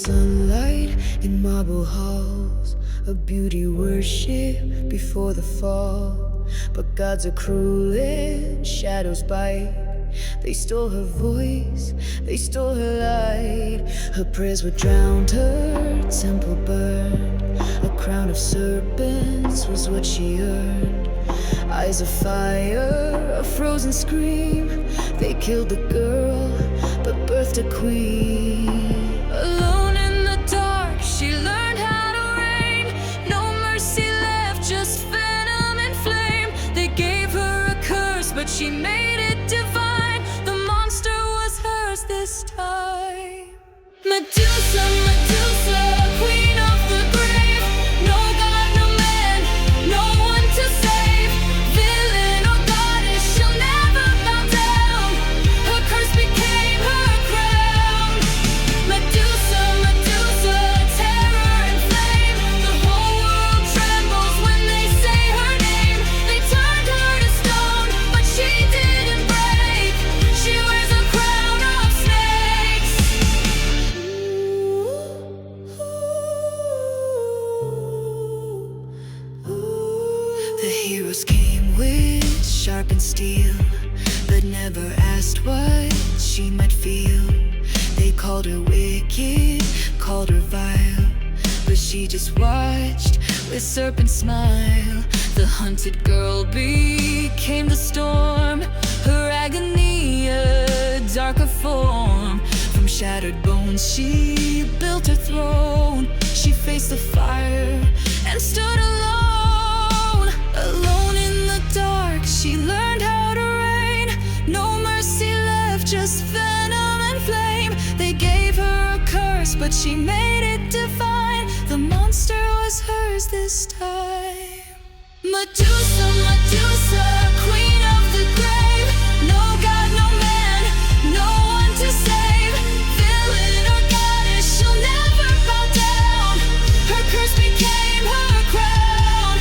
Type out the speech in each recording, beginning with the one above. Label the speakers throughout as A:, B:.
A: sunlight in marble halls, a beauty worship before the fall. But gods are cruel and shadows bite. They stole her voice, they stole her light. Her prayers were drowned, her temple burned. A crown of serpents was what she earned. Eyes of fire, a frozen scream. They killed the girl, but birthed a queen. Alone in the dark, she learned how to reign. No mercy left, just venom and flame. They gave her a curse, but she made it divine. The monster was hers this time. Medusa, Medusa, queen of the grave. No god, no man, no one to save. Villain or goddess, she'll never bow down. Her curse became her crown. Medusa, Medusa, terror and flame. The whole world trembles when they say her name. They turned her to stone, but she didn't break. She wears a crown of snakes. The heroes came with sharpened steel, but never asked what she might feel. They called her wicked, called her vile, but she just watched with serpent smile. The hunted girl became the storm, her agony a darker form. From shattered bones she built her throne. She faced the fire and stood alone. Alone in the dark, she learned how to reign. No mercy left, just venom and flame. They gave her a curse, but she made it divine. The monster was hers this time. Medusa, Medusa, queen of the grave. No god, no man, no one to save. Villain or goddess, she'll never bow down. Her curse became her crown.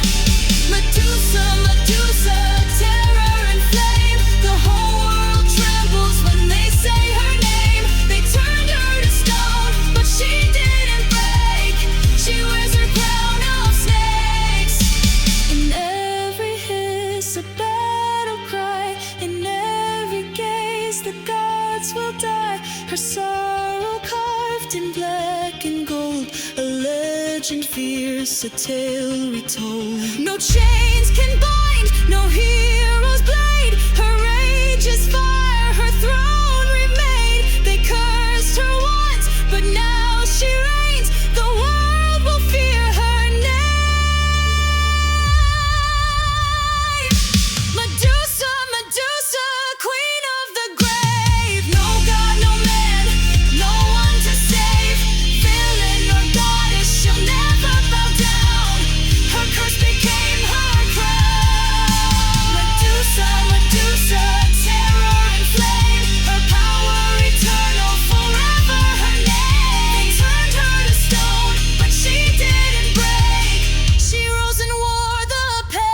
A: Medusa, Medusa, terror and flame. The whole world trembles when they say her name. They turned her to stone, but she didn't break. She wears her crown of snakes. In every hiss a battle cry. In every gaze the gods will die. Her sorrow carved in black and gold. A legend fierce, a tale retold. No chains can bind, no hero's blade. Her rage is fire, her throne remained. They cursed her once, but now she reigns. The world will fear her name. Medusa, Medusa, queen of the grave. No god, no man, no one to save. Villain or goddess, she'll never bow down. Her curse became her crown. Medusa, Medusa, terror and flame. Her power eternal, forever her name. They turned her to stone, but she didn't break. She rose and wore the pain.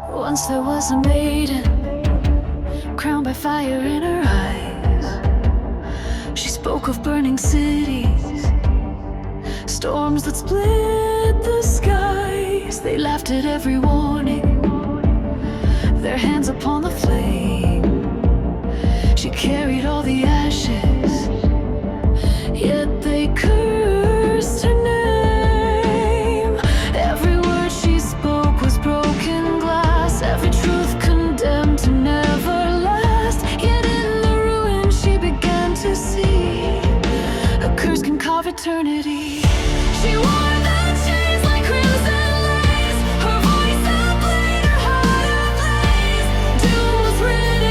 A: Once there was a maiden, crowned by fire in her eyes. She spoke of burning cities, storms that split the skies. They laughed at every warning, their hands upon the flame. She carried all the ashes, yet they cursed her name. Every word she spoke was broken glass, every truth condemned to never last. Yet in the ruin she began to see a curse can carve eternity. She wore the chains like crimson lace, her voice a blade, her heart ablaze. Doom was written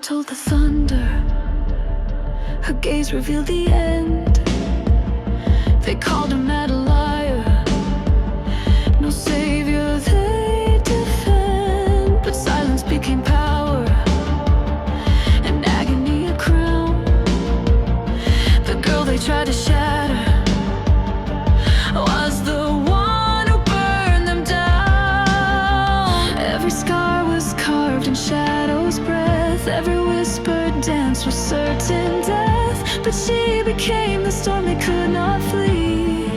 A: told the thunder, her gaze revealed the end. They called her mad, a liar, no savior they defend. But silence became power, and agony a crown. The girl they tried to shatter was the one who burned them down. Every scar was carved in shadow's breath, every whispered dance was certain death. But she became the storm they could not flee,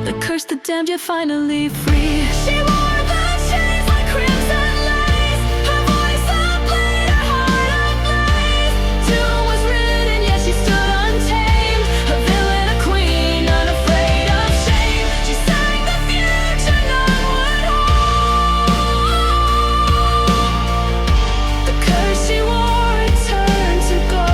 A: the curse that damned yet finally free. She wore the chains like crimson lace, her voice ablaze, her heart ablaze. Doom was written, yet she stood untamed, a villain, a queen, unafraid of shame. She sang the future none would hold. The curse she wore returned to gold.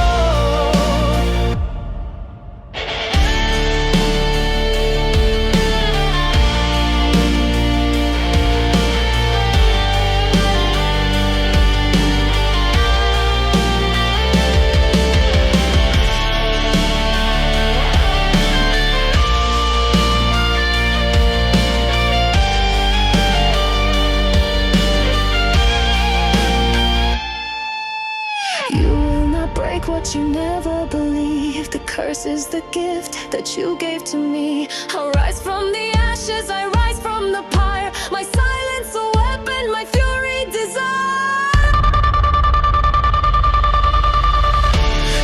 A: You will not break what you never believed. The curse is the gift that you gave to me. I'll rise from the ashes, I rise from the pyre. My silence a weapon, my fury desire.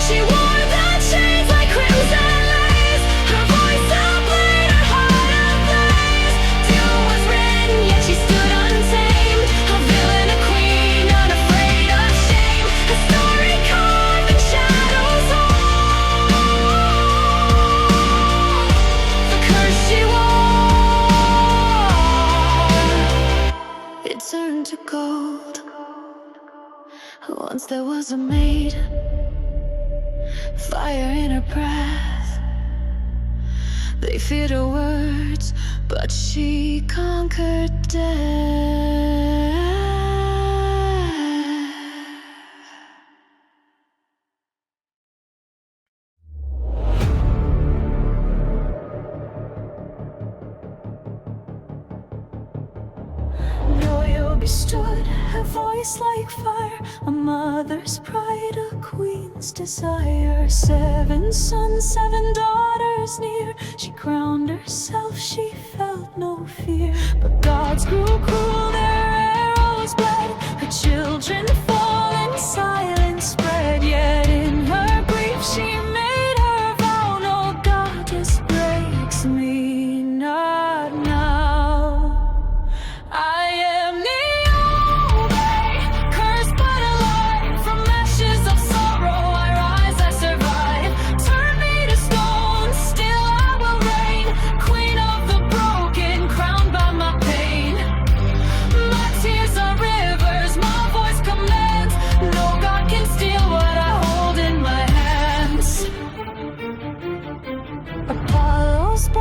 A: She wore the chains like crimson lace, her voice ablaze, her heart ablaze. Doom was written, yet she stood untamed, a villain, a queen, unafraid of shame. A story carved in shadows old. The curse she wore, it turned to gold. Once there was a maid, fire in her breath. They feared her words, but she conquered death. Loyal stood, her voice like fire, a mother's pride, a queen's desire. 7 sons, 7 daughters near, she crowned herself, she felt no fear. But gods grew cruel, their arrows bled, her children fall and silence spread. Yet in her grief she made her vow, no goddess breaks me, not now. I am Niobe, cursed but alive. From ashes of sorrow I rise, I survive. Turn me to stone, still I will reign. Queen of the broken, crowned by my pain. My tears are rivers, my voice commands. No God can steal what I hold in my hands. Apollo's bow,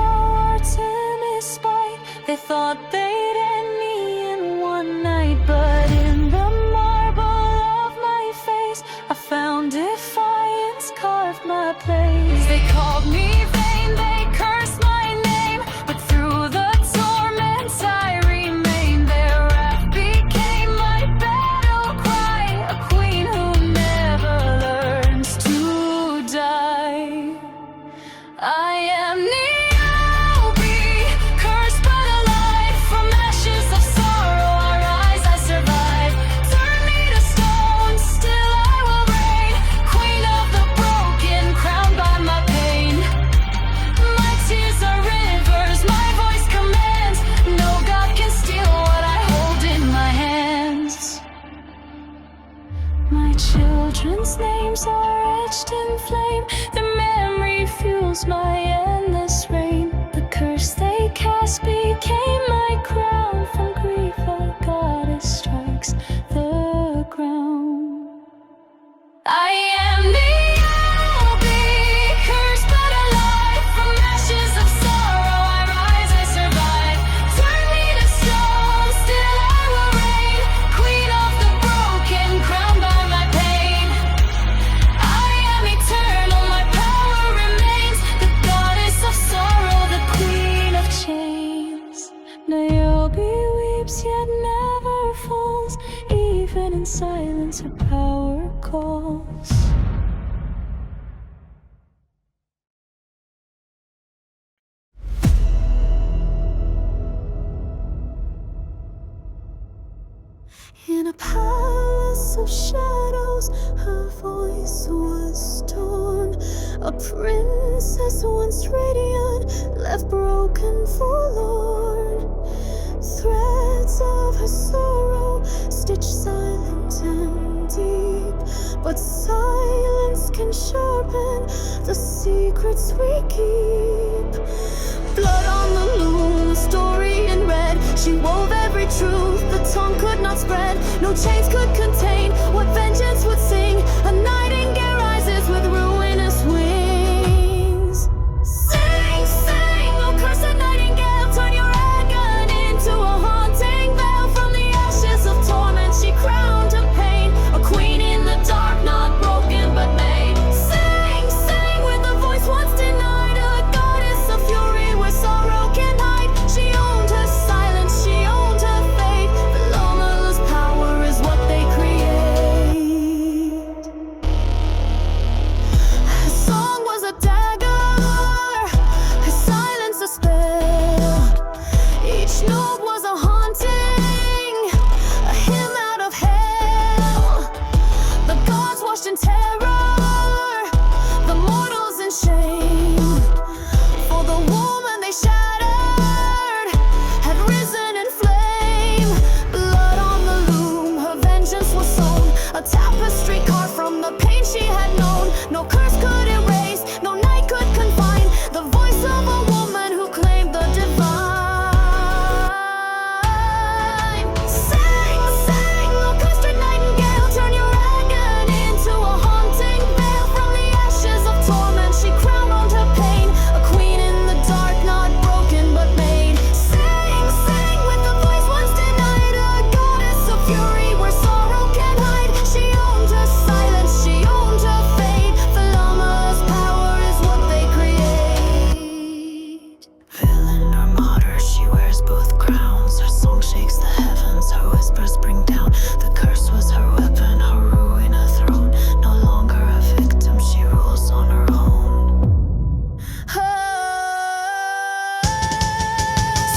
A: Artemis' spite, they thought they'd end me in one night. But in the marble of my face I found defiance carved my place. They called me vain, they cursed my name, but through the torments I remained. Their wrath became my battle cry, a queen who never learns to die. I am Niobe, cursed but alive. From ashes of sorrow I rise, I survive. Turn me to stone, still I will reign. Queen of the broken, crowned by my pain. My tears are rivers, my voice commands. No God can steal what I hold in my hands. My children's names are etched in flame, their memory fuels my endless reign. The curse they cast became my crown. From grief a goddess strikes the ground. I am Niobe, cursed but alive. From ashes of sorrow I rise, I survive. Turn me to stone, still I will reign. Queen of the broken, crowned by my pain. her power calls. In a palace of shadows, her voice was torn. A princess once radiant, left broken, forlorn. Threads of her sorrow, stitched silent and deep. But silence can sharpen the secrets we keep. Blood on the loom, a story in red. She wove every truth the tongue could not spread. No chains could contain what vengeance would sing. A nightingale rises with ruinous wings. Sing, sing, oh cursed nightingale, turn your agony into a haunting veil. From the ashes of torment she crowned her pain. A queen in the dark, not broken but made. Sing, sing, with a voice once denied. A goddess of fury where sorrow can hide. She owned her silence, she owned her fate. Philomela's power is what they create. Her song was a dagger, her silence a spell. Each note was a haunting, a hymn out of hell. The gods washed in terror, the mortals in shame. For the woman they shattered had risen in flame. Blood on the loom, her vengeance was sown. A tapestry carved from the pain she had known. No curse could erase, no night could confine the voice of a woman who claimed the divine. Sing, sing, oh cursed nightingale, turn your agony into a haunting veil. From the ashes of torment she crowned her pain. A queen in the dark, not broken but made. Sing, sing, with the voice once denied. A goddess of fury where sorrow can hide. She owned her silence, she owned her fate. Philomela's power is what they create. Villain or martyr, she wears both crowns. Her song shakes the heavens, her whispers bring down. The curse was her weapon, her ruin a throne. No longer a victim, she rules on her own.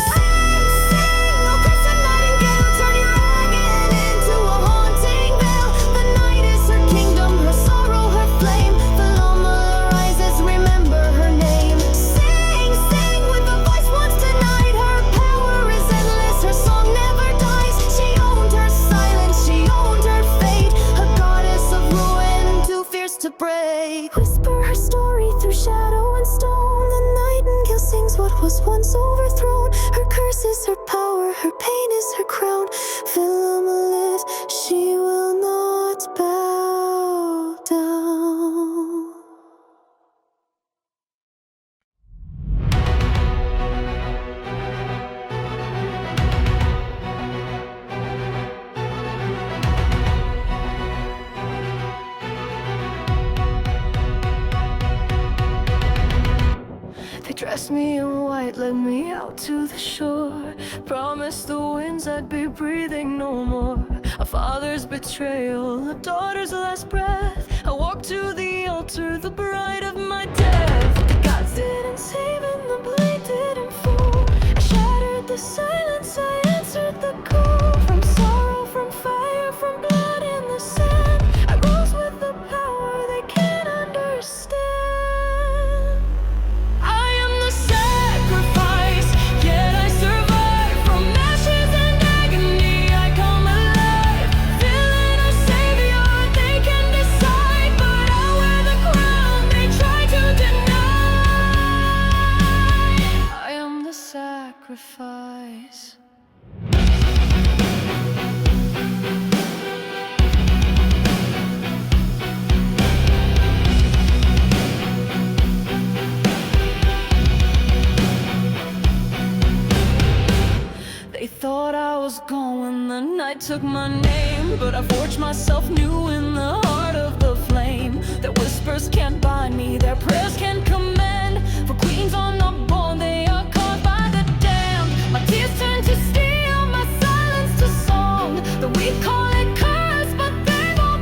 A: Sing, sing, oh cursed nightingale, turn your agony into a haunting veil. The night is her kingdom, her sorrow, her flame. Philomela rises, remember her name. Sing, sing, with a voice once denied. Her power is endless, her song never dies. She owned her silence, she owned her fate. A goddess of ruin, too fierce to break. Whisper her story through shadow and stone. The nightingale sings what was once overthrown. Her curse is her power, her pain is her crown. Philomela lives, she will not bow down. They dressed me in white, led me out to the shore. Promised the winds I'd be breathing no more. A father's betrayal, a daughter's last breath. I walked to the altar, the bride of my death. The gods didn't save and the blade didn't fall. I shattered the silence, I answered the call. From sorrow, from fire, from blood in the sand. I rose with the power they can't understand. I am the sacrifice, yet I survive. From ashes and agony I come alive. Villain or savior, they can decide. But I'll wear the crown they try to deny. I am the sacrifice. They thought I was going, the night took my name. But I forged myself new in the heart of the flame. Their whispers can't bind me, their prayers can't command. For queens are not born, they are caught by the damned. My tears turn to steel, my silence to song. The weak call it curse, but they've all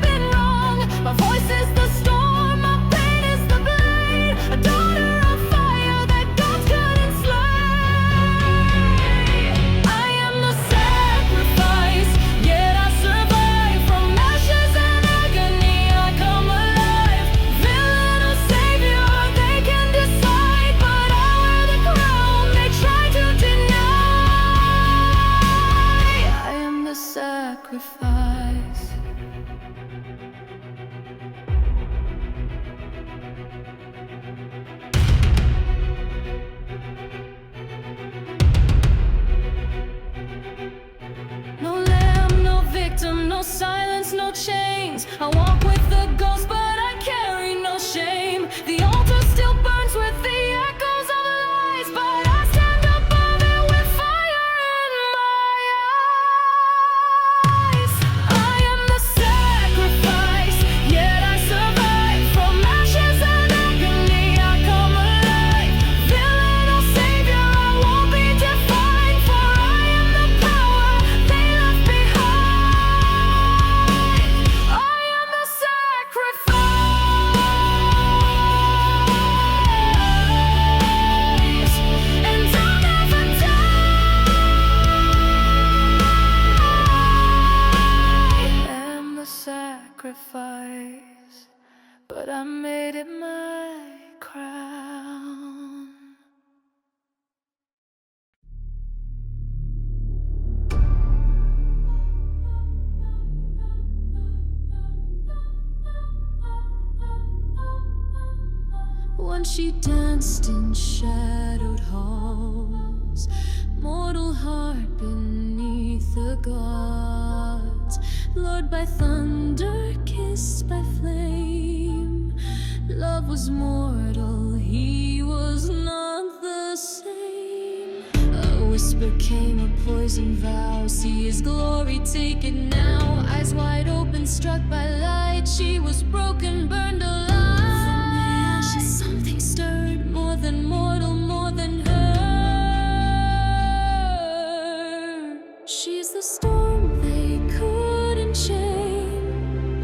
A: No lamb, no victim, no silence, no chains. I walk with the ghost, but I carry no shame. The altar still burns with the echoes of lies, but I stand above it with fire in my eyes. I am the sacrifice, yet I survive. From ashes and agony I come alive. Villain or savior, I won't be defined, for I am the power they left behind. I am the sacrifice, and I'll never die. I am the sacrifice, but I made it my crown. Once she danced in shadowed halls, mortal heart beneath the gods, lured by thunder, kissed by flame. Love was mortal, he was not the same. A whisper came, a poison vow, see his glory, take it now. Eyes wide open, struck by light, she was broken, burned alive. Something stirred, more than mortal, more than her. She's the storm they couldn't chain.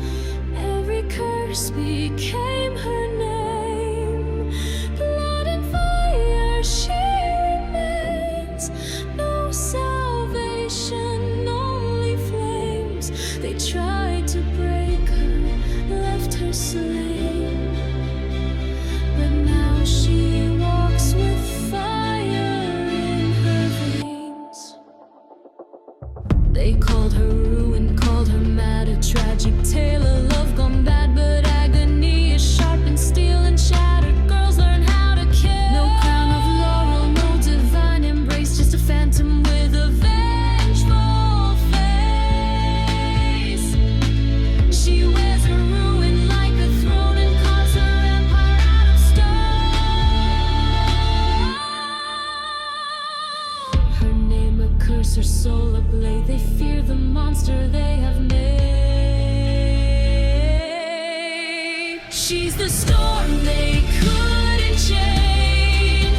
A: Every curse became her name. Blood and fire she remains. No salvation, only flames. They tried to break her, left her slain. But now she walks with fire in her veins. They called her ruin, called her mad, a tragic tale, a love gone bad. But agony is sharpened steel and shattered. Girls learn how to kill. No crown of laurel, no divine embrace, just a phantom with a vengeful face. She wears her ruin like a throne and carves her empire out of stone. Her name a curse, her soul a blade. They fear the monster they have made. She's the storm they couldn't chain.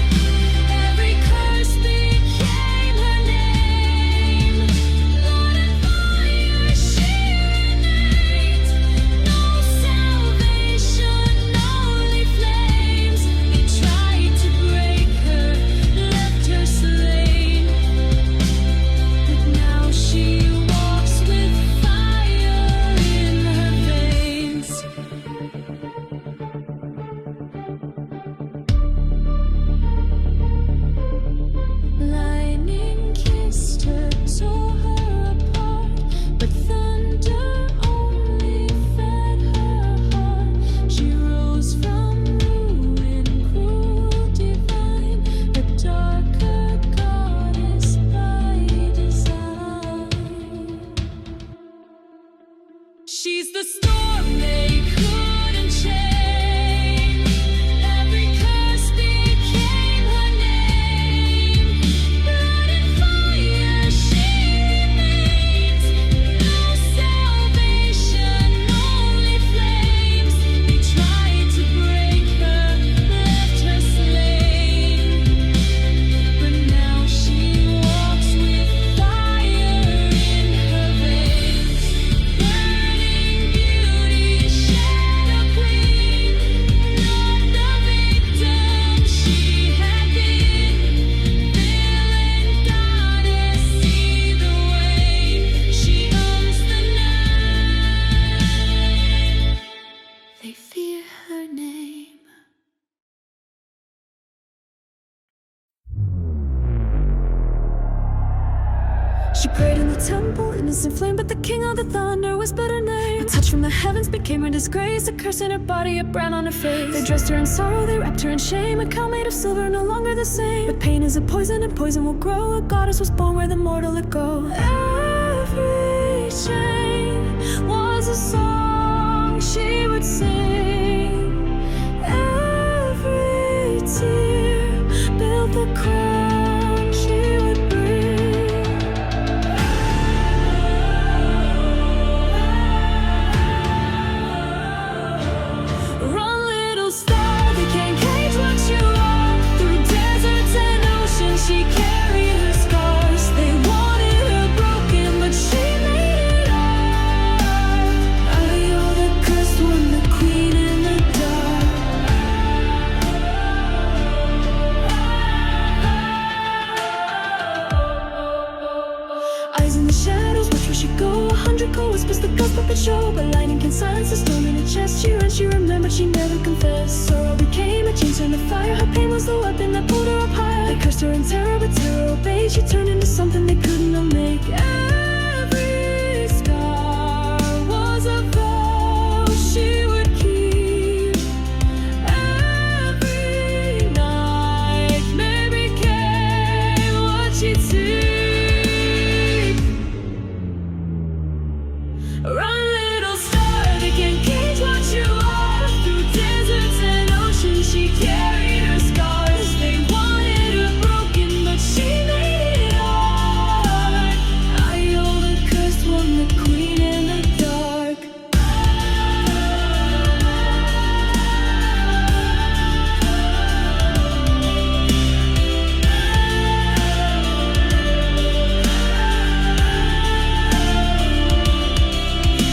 A: Every curse became her name. Blood and fire she remains. No salvation, only flames. They tried to break her, left her slain. But now she walks with fire in her veins. Lightning kissed her, tore her apart, but thunder only fed her heart. She rose from ruin, cruel, divine, the darker goddess by design. She's the storm they couldn't chain. Every curse became her name. Blood and fire she remains. No salvation, only flames. They tried to break her, left her slain. But now she walks with fire in her veins. Burning beauty, shadow queen, not the victim she had been. Villain goddess, see the way she owns the night. They fear her name. She prayed in the temple, innocent flame, but the king of the thunder whispered her name. A touch from the heavens became her disgrace, a curse in her body, a brand on her face. They dressed her in sorrow, they wrapped her in shame. A cow made of silver, no longer the same. But pain is a poison, and poison will grow. A goddess was born where the mortal let go. eyes in the shadows, watch where she go. 100 cold whispers the ghost puppet show, but lightning can silence the storm in her chest. She ran, she remembered, she never confessed. Sorrow became a chain, turned to fire. Her pain was the weapon that pulled her up higher. They cursed her in terror, but terror obeyed. She turned into something they could not make. Every scar was a vow she would keep. Every nightmare became what she'd seek. Run, little star, they can't cage what you are. Through deserts and oceans, she carried her scars. They wanted her broken, but she made it hard. I hold the cursed one, the queen in the dark.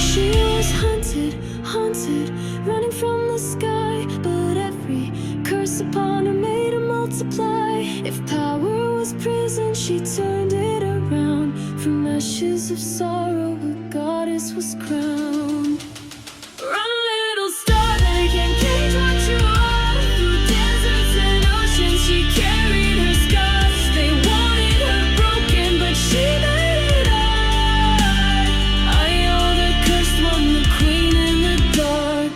A: She was haunted, haunted, running from the sky. But every curse upon her made her multiply. If power was prison, she turned it around. From ashes of sorrow, a goddess was crowned. Run, little star, they can't cage what you are. Through deserts and oceans, she carried her scars. They wanted her broken, but she made it hard. I am the cursed one, the queen in the dark.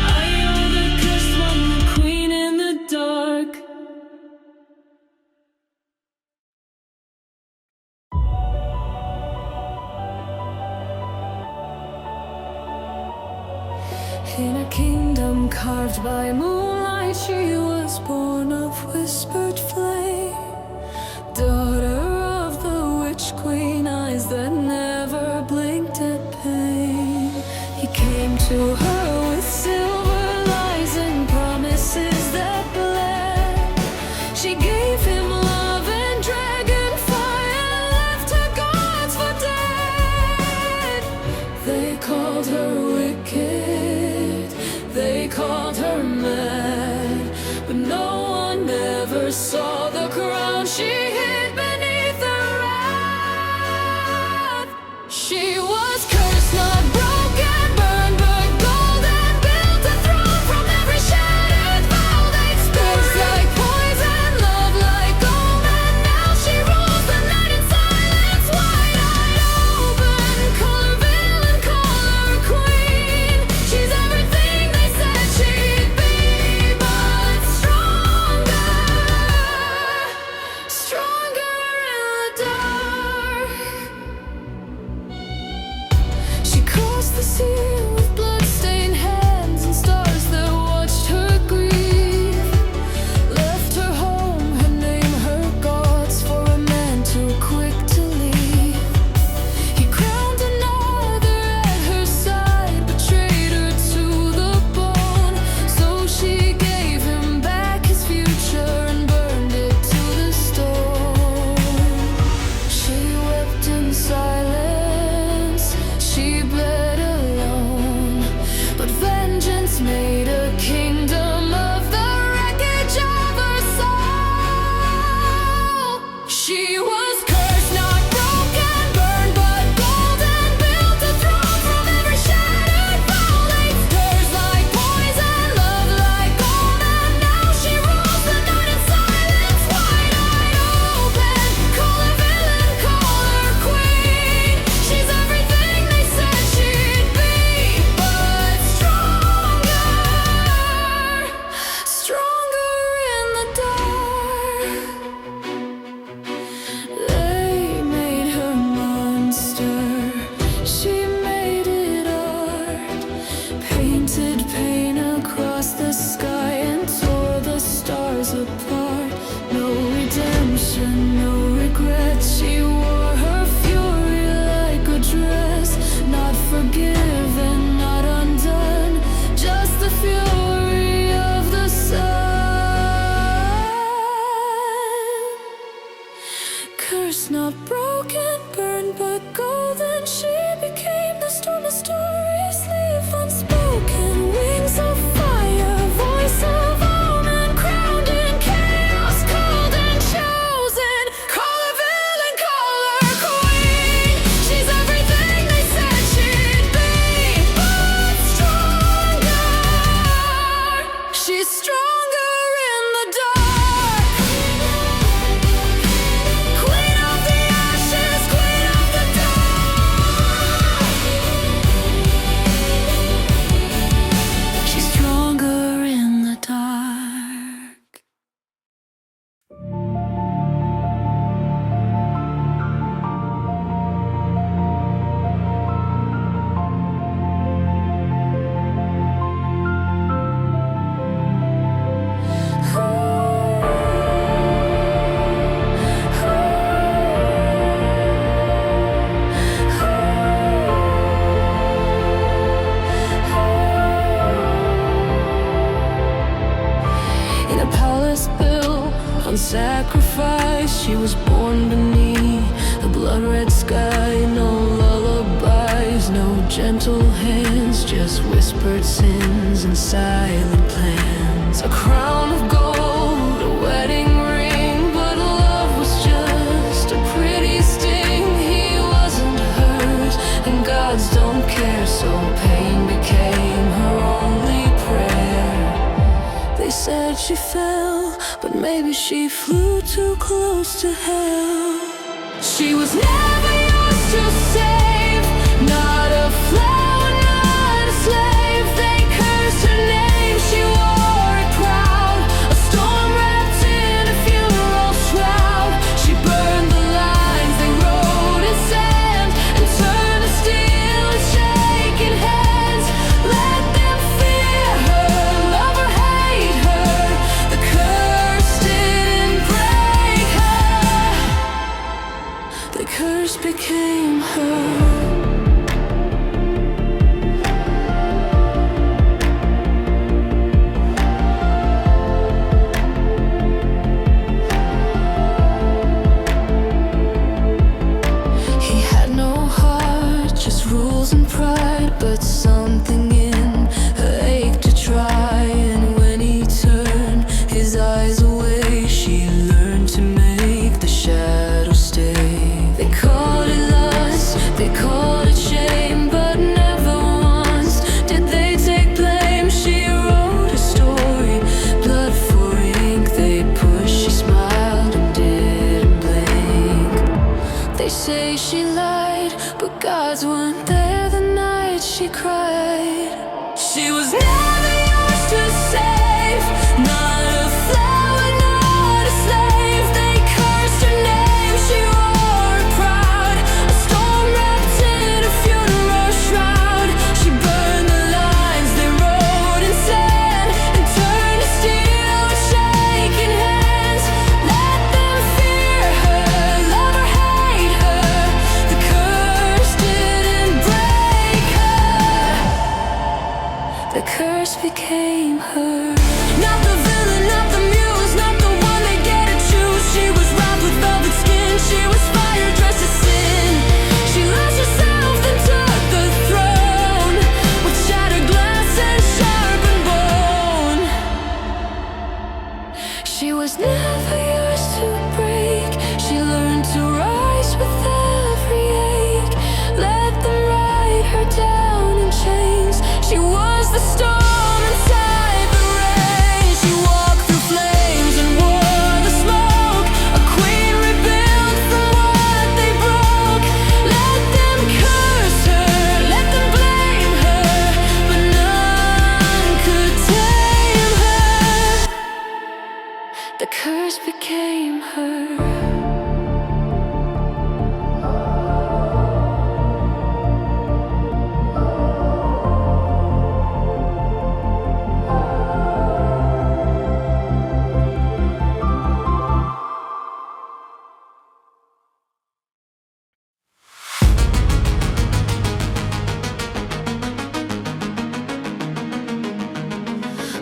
A: I am the cursed one, the queen in the dark. In a kingdom carved by moonlight, she was born of whispered flame. Daughter of the witch queen, eyes that never blinked at pain. He came to her with silver lies and promises that bled. She gave him love and dragon fire, left her gods for dead. They called her wicked, they called her mad, but no one ever saw the crown she hid beneath her wrath. She was cursed, not broken, burned but golden, built a throne from every shattered vow. They spills like poison, love like omen. Now she rules the night in silence, wide-eyed open. Call her villain, call her queen. She's everything they said she'd be, but stronger, stronger in the dark. She crossed the sea with blood-stained hands and stars that watched her grieve. Left her home, her name, her gods, for a man too quick to leave. He crowned another at her side, betrayed her to the bone. So she gave him back his future and burned it to the stone. She wept in silence, she bled alone, but vengeance made a kingdom of the wreckage of her soul. She was cursed, not broken, burned but golden, built a throne from every shattered vow. Laid hers like poison, love like omen. Now she rules the night in silence, wide-eyed open. Call her villain, call her queen. She's everything they said she'd be, but stronger, sacrifice. She was born beneath the blood-red sky. No lullabies, no gentle hands, just whispered sins and silent plans. A crown of gold, a wedding ring, but love was just a pretty sting. He wasn't hers, and gods don't care, so pain became her only prayer. They said she fell, but maybe she flew too close to hell. She was never yours to save, not a flower, not a slave. They cursed her name, she wore it proud, a storm wrapped in a funeral shroud. She burned the lines they wrote in sand, and turned to steel and shaking hands. Let them fear her, love her, hate her, the curse didn't break her. The curse became her. He had no heart, just rules and pride, but something in her ached to try. And when he turned his eyes away, she learned to make the shadow stay. They called it lust, they called it shame, but never once did they take blame. She wrote a story, blood for ink. They pushed, she smiled and didn't blink. They say she lied, but gods weren't there the night she cried. She was never yours to save, not a flower, not a slave. They cursed her name, she wore it proud, a storm wrapped in a funeral shroud. She burned the lines they wrote in sand, and turned to steel with shaking hands. Let them fear her, love her, hate her, the curse didn't break her. The curse became her. Not the villain, not the muse, not the one they get to choose. She was wrapped with velvet skin, she was fire dressed as sin. She lost herself, then took the throne, with shattered glass and sharpened bone. She was never yours to break, she learned to rise with every ache. Let them ride her down in chains. She was the storm inside the rain. She walked through flames and wore the smoke, a queen rebuilt from what they broke. Let them curse her, let them blame her, but none could tame her. The curse became her.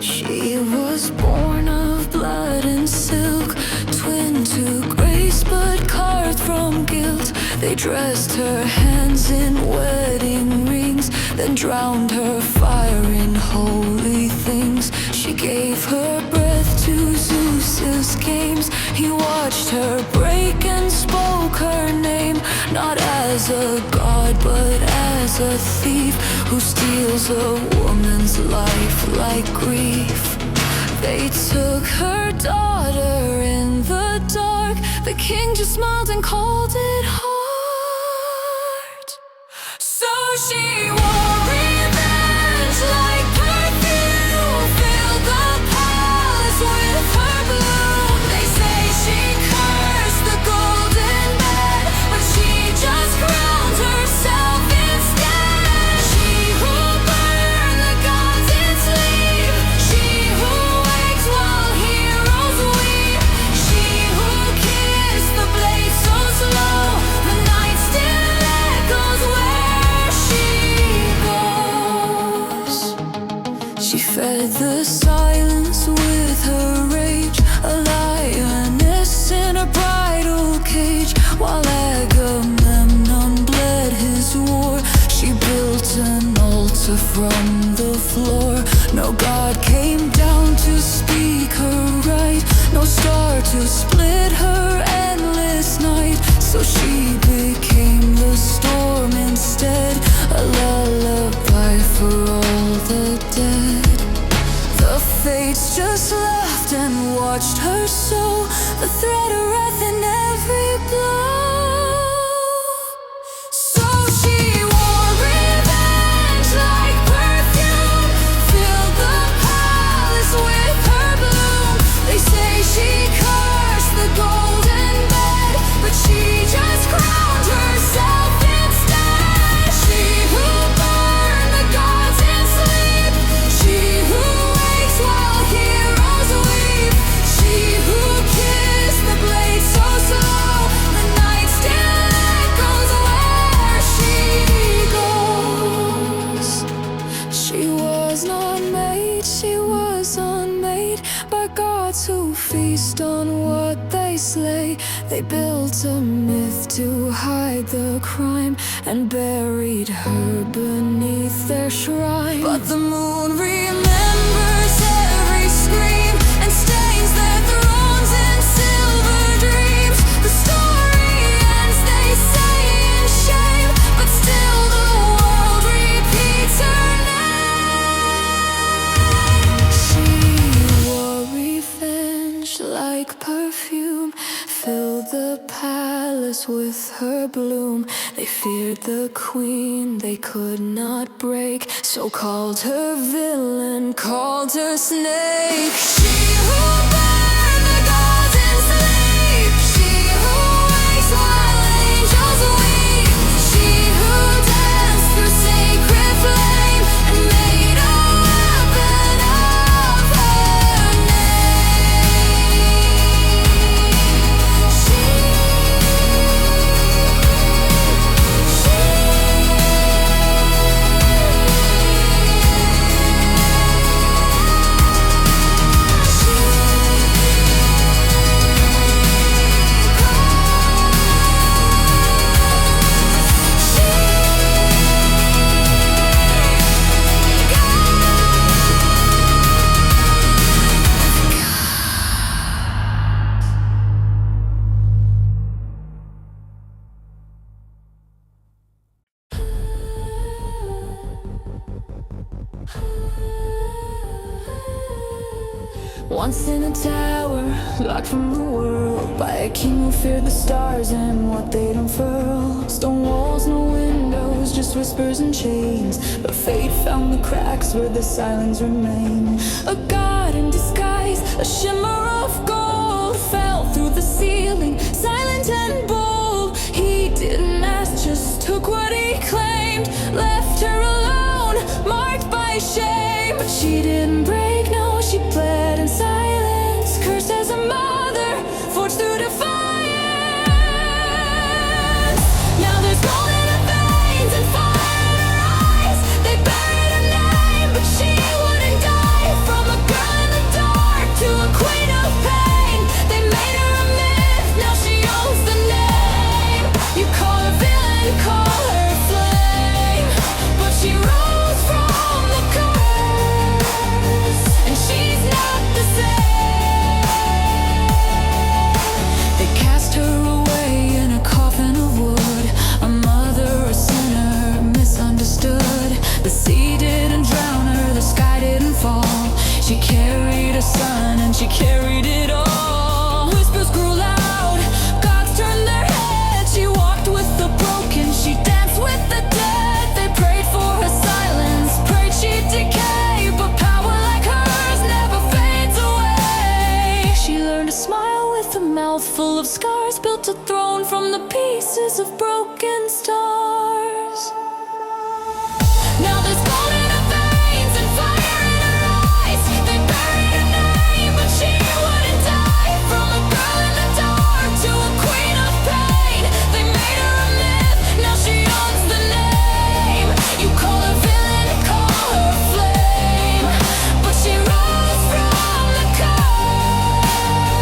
A: She was born of blood and silk, twin to grace but carved from guilt. They dressed her hands in wedding rings, then drowned her fire in holy things. She gave her breath to Zeus's games. He watched her break and spoke her name, not as a god but as a thief who steals a woman's life like grief. They took her daughter in the dark. The king just smiled and called it heart. So she wore revenge like perfume, filled the palace with her bloom. They say she cursed the golden bed, but she just crowned herself instead. She who burned the gods in sleep, she who wakes while heroes weep, she who kissed the blade so slow, the night still echoes where she goes. She fed the silence with her rage, a lioness in a bridal cage. While Agamemnon bled his war, she built an altar from the floor. No god came down to speak her right, no star to split her endless night. So she became the storm instead, a lullaby for all the dead. The fates just laughed and watched her sow the thread of wrath in every blow. So she wore revenge like perfume, filled the palace with her bloom. They say she cursed the golden bed, but she just crowned herself instead. She who burned the gods in sleep, she who wakes while heroes weep, she who kissed the blade so slow, the night still echoes where she goes. She was not made, she was unmade by gods who feast on what they slay. They built a myth to hide the crime and buried her beneath their shrine. But the moon remembers every scream and stains their thrones in silver dreams. The story ends, they say, in shame, but still the world repeats her name. She wore revenge like perfume, filled the palace with her bloom. They feared the queen they could not break, so called her villain, called her snake. She who burned the gods in sleep, she who wakes while angels weep, she who danced through sacred flame and made a weapon of her name. Once in a tower, locked from the world, by a king who feared the stars and what they'd unfurl. Stone walls, no windows, just whispers and chains, but fate found the cracks where the silence remained. A god in disguise, a shimmer of gold, fell through the ceiling, silent and bold. He didn't ask, just took what he claimed, left her alone, marked by shame. But she didn't break, no, she bled in silence, cursed as a mother, forged through defiance. Now there's gold in her veins and fire in her eyes. They buried her name, but she wouldn't die. From a girl in the dark to a queen of pain, they made her a myth, now she owns the name. You call her villain, call her flame, but she rose from the curse, and she's not the same. They cast her away in a coffin of wood, a mother, a sinner, misunderstood. The sea didn't drown her, the sky didn't fall. She carried a son and she carried it all. Whispers grew loud, gods turned their heads. She walked with the broken, she danced with the dead. They prayed for her silence, prayed she'd decay, but power like hers never fades away. She learned to smile with a mouth full of scars, built a throne from the pieces of broken stars. Now there's gold in her veins and fire in her eyes. They buried her name, but she wouldn't die. From a girl in the dark to a queen of pain, they made her a myth, now she owns the name. You call her villain, call her flame, but she rose from the curse,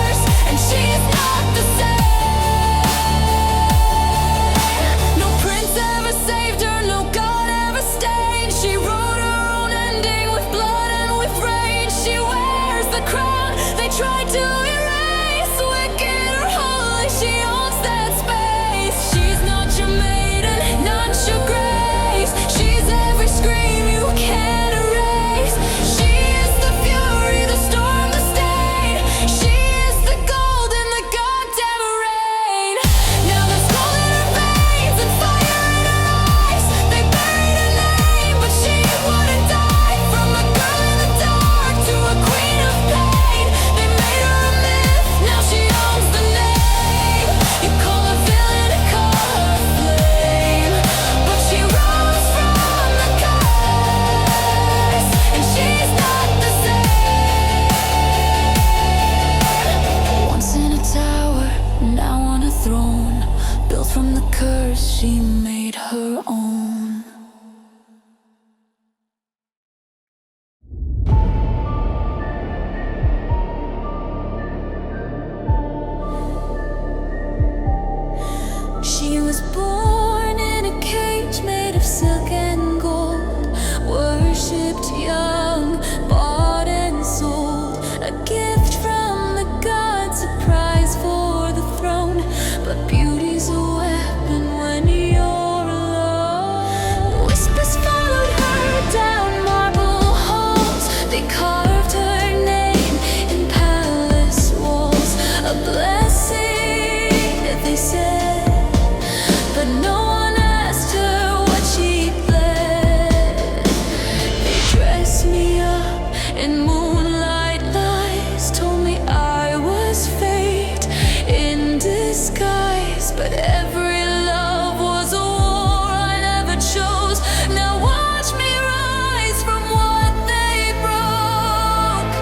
A: in moonlight lies, told me I was fate in disguise. But every love was a war I never chose. Now watch me rise from what they broke.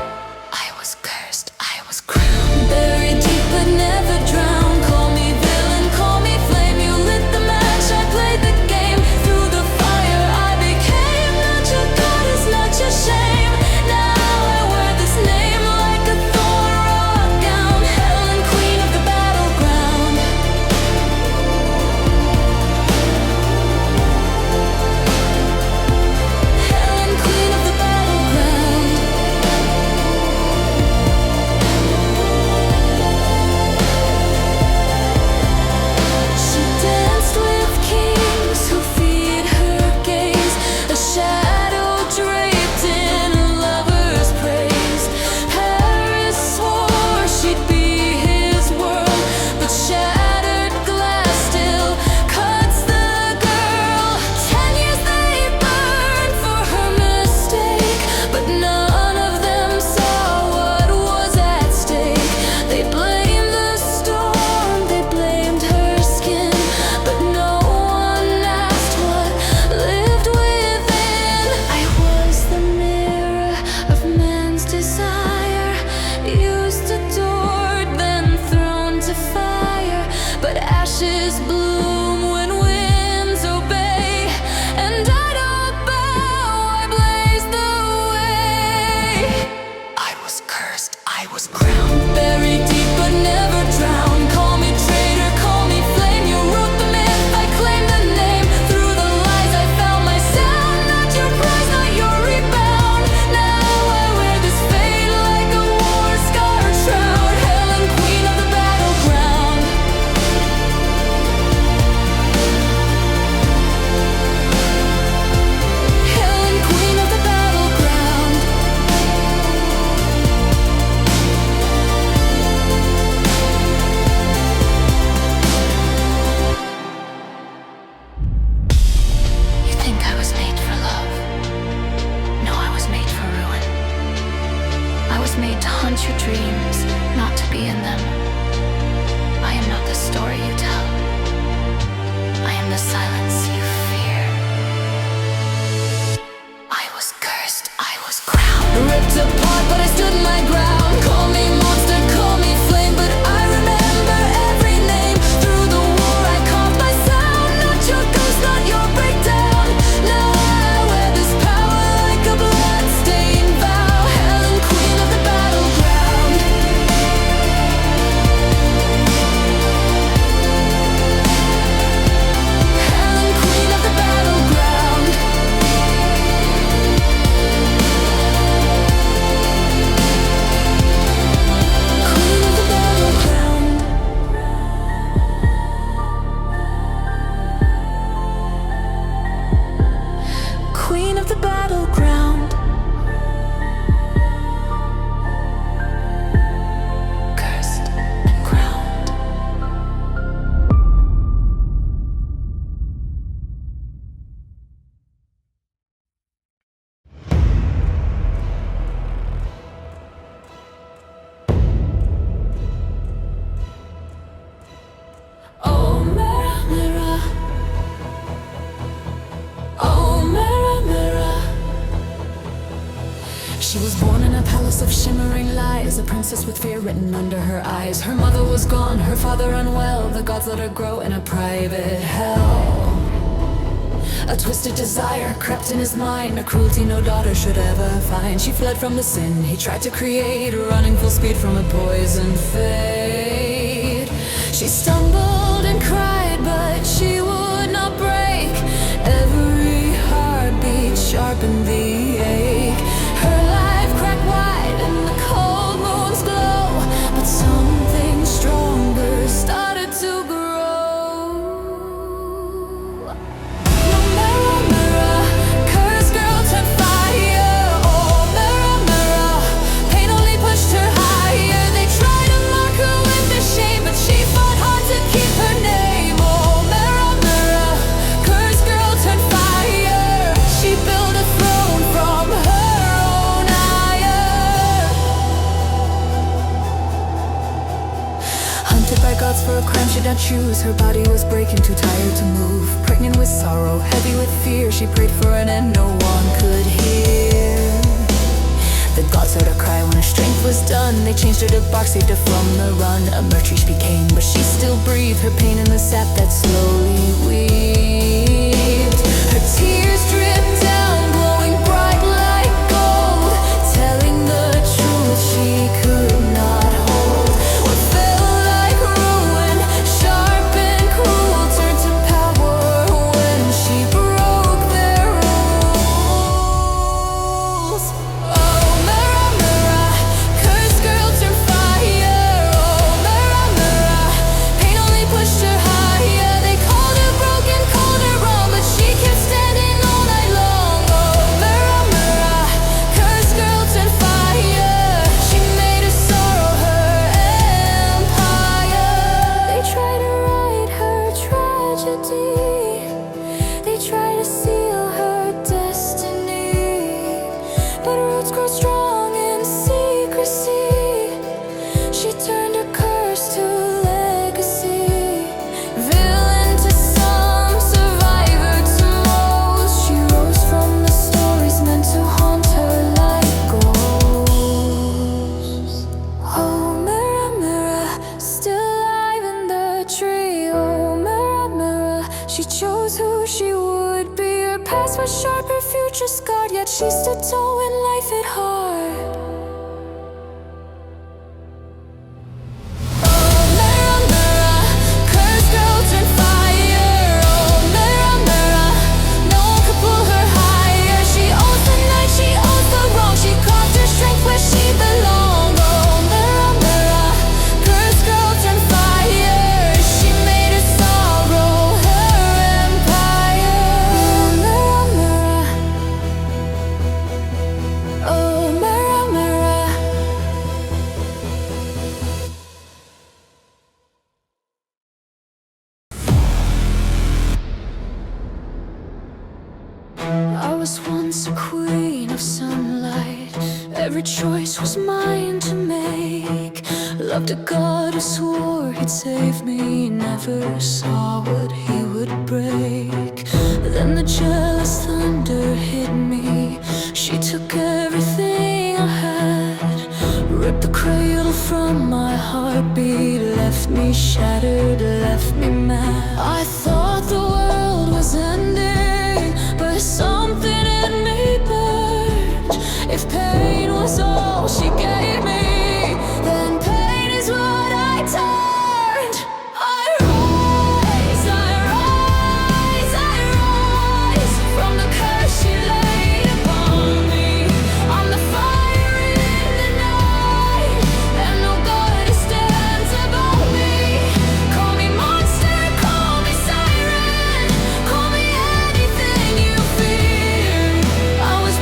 A: I was cursed, I was crowned, buried deep but never drowned. Call me villain, call me flame. You lit the match, I played the game. Through the fire I became not your goddess, not your shame. Now I wear this name like a thorn rock gown. Helen, queen of the battleground. Helen, queen of the battleground. She danced with kings who feed her gaze, a shadow draped in a lover's praise. Paris swore she'd be his world, but shattered glass still cuts the girl. 10 years they burned for her mistake, but none of them saw what was at stake. They blamed the storm, they blamed her skin, but no one asked what lived within. I was the mirror of man's desire, used, adored, then thrown to fire. But ashes bloom when winds obey, and I don't bow, I blaze the way. I was cursed, I was crowned, buried deep but never drowned. Call me traitor, call me flame. You wrote the myth, I claim the name. Through the lies I found my sound, not your prize, not your rebound. Now I wear this fate like a war-scarred shroud. Helen, queen of the battleground. Helen, queen of the battleground. You think I was made for love? No, I was made for ruin. I was made to hunt your dreams, not to be in them. I am not the story you tell. I am the silence you fear. I was cursed, I was crowned, ripped apart, but I stood my ground. Call me monster, call me flame, but I remember every name. Through the war I carved my sound, not your ghost, not your breakdown. Now I wear this power like a blood-stained vow. Helen, queen of the battleground. Helen, queen of the battleground. Queen of the battleground. Queen of the battleground. Cursed and crowned. Oh, mirror, mirror. Oh, mirror, mirror. She was born in a palace of shimmering lies, a princess with fear written under her eyes. Her mother was gone, her father unwell. The gods let her grow in a private hell. A twisted desire crept in his mind, a cruelty no daughter should ever find. She fled from the sin he tried to create, running full speed from a poisoned fate. She stumbled and cried, but she would not break. Every heartbeat sharpened the ache. Her life cracked wide in the cold moon's glow, but something stronger started to grow. Mirror, mirror, cursed girl turned fire. Oh, mirror, mirror, pain only pushed her higher. They tried to mark her with their shame, but she fought hard to keep her name. Oh, mirror, mirror, cursed girl turned fire. She built a throne a crime she'd not choose. Her body was breaking, too tired to move. Pregnant with sorrow, heavy with fear, she prayed for an end no one could hear. The gods heard her cry when her strength was done. They changed her to bark, saved her from the run. A Mythripped she became, but she still breathed. Her pain in the sap that slowly weaved. Her tears dripped down, glowing bright like gold, telling the truth she could not hold. What felt like ruin, sharp and cruel, turned to power when she broke their rules. Oh, mirror, mirror, cursed girl turned fire. Oh, mirror, mirror, pain only pushed her higher. They called her broken, called her wrong, but she kept standing all night long. Oh, mirror, mirror, cursed girl turned fire. She made her sorrow her empire. They tried to write her tragedy. They tried to seal her destiny, but her roots grow strong in secrecy. She turned her curse to legacy. Villain to some, survivor to most. She rose from the stories meant to haunt her like ghosts. Oh, mirror, mirror, still alive in the tree. Oh, mirror, mirror, she chose who she would be. Her past was sharp, her future scarred, yet she stood tall when life hit hard. Oh, mirror, mirror, cursed girl turned fire. Oh, mirror, mirror, no one could pull her higher. She owns the night, she owns the wrong. She carved her strength where she belonged. Oh, mirror, mirror, cursed girl turned fire. She made her sorrow her empire. Mirror, mirror, oh, mirror, mirror. I was once a queen of sunlight. Every choice was mine to make. Loved a god who swore he'd save me. Never saw what he would break. Then the jealous thunder hit me. She took everything I had, ripped the cradle from my heartbeat, left me shattered, left me mad. I thought the world was ending, but something in me burned. If pain was all she gave me, then pain is what I turned. I rise, I rise, I rise from the curse she laid upon me. I'm the fire in the night, and no God stands above me. Call me monster, call me siren, call me anything you fear. I was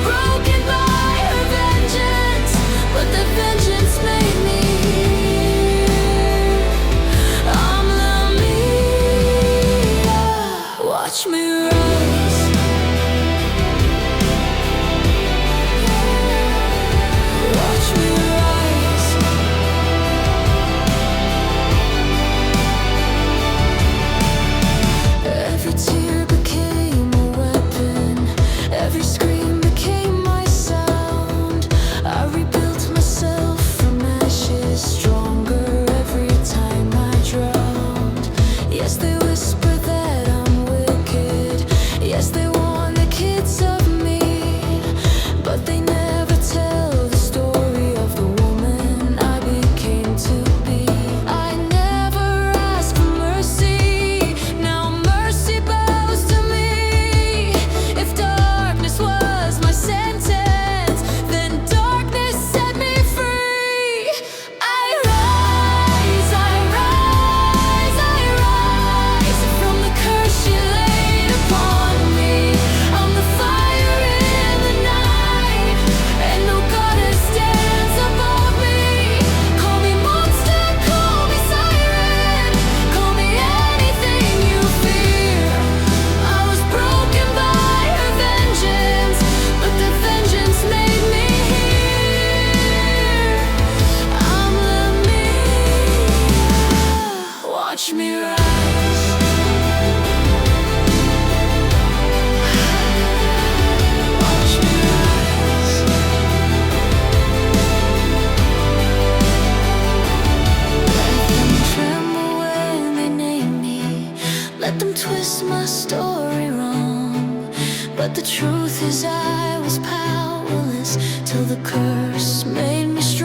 A: The truth is I was powerless till the curse made me strong.